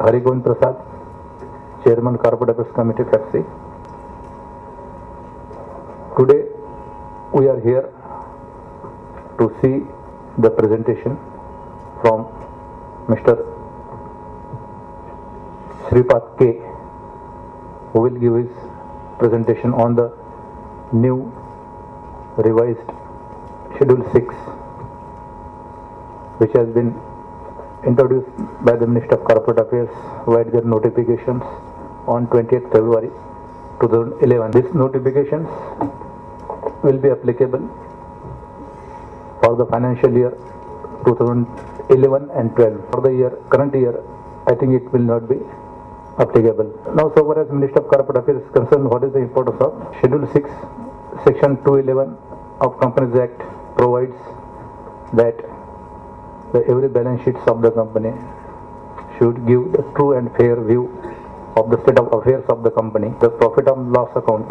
Hari Govind Prasad, Chairman Corporate Affairs Committee, Pepsi. Today we are here to see the presentation from Mr. Shripad K, who will give his presentation on the new revised Schedule 6, which has been introduced by the Minister of Corporate Affairs via their notifications on 20th February 2011. These notifications will be applicable for the financial year 2011 and 12. For the current year, I think it will not be applicable. Now, so far as Minister of Corporate Affairs is concerned, what is the importance of Schedule 6? Section 211 of Companies Act provides that every balance sheets of the company should give the true and fair view of the state of affairs of the company. The profit and loss account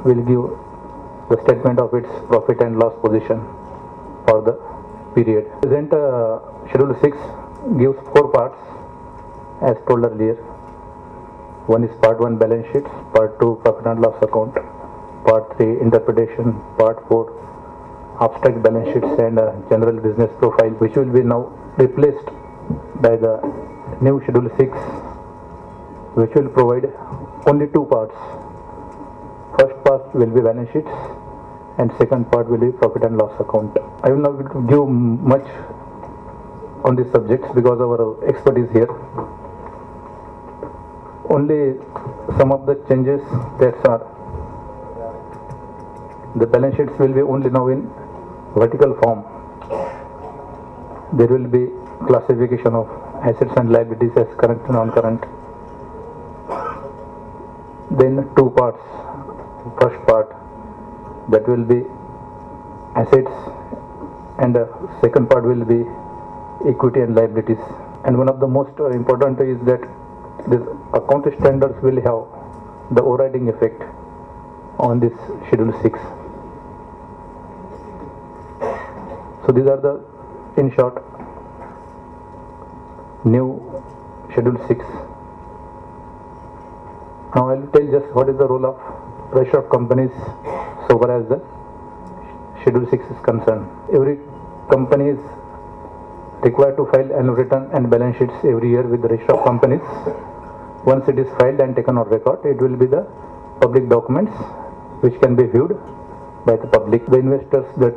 will give the statement of its profit and loss position for the period. Present Schedule 6 gives 4 parts as told earlier. One is Part 1 balance sheets, Part 2 profit and loss account, Part 3 interpretation, Part 4 abstract balance sheets and general business profile, which will be now replaced by the new Schedule 6, which will provide only 2 parts. First part will be balance sheets and second part will be profit and loss account. I will not give much on these subjects because our expert is here. Only some of the changes that are, the balance sheets will be only now in vertical form. There will be classification of assets and liabilities as current and non-current. Then 2 parts. First part, that will be assets, and the second part will be equity and liabilities. And one of the most important is that this account standards will have the overriding effect on this Schedule 6. So these are the, in short, new Schedule 6. Now I will tell just what is the role of register of companies so far as the Schedule 6 is concerned. Every company is required to file annual return and balance sheets every year with the register of companies. Once it is filed and taken on record, it will be the public documents which can be viewed by the public. The investors, the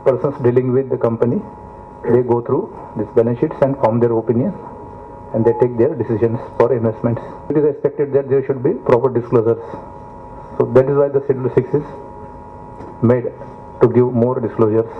persons dealing with the company, they go through these balance sheets and form their opinion, and they take their decisions for investments. It is expected that there should be proper disclosures. So that is why the Schedule 6 is made, to give more disclosures.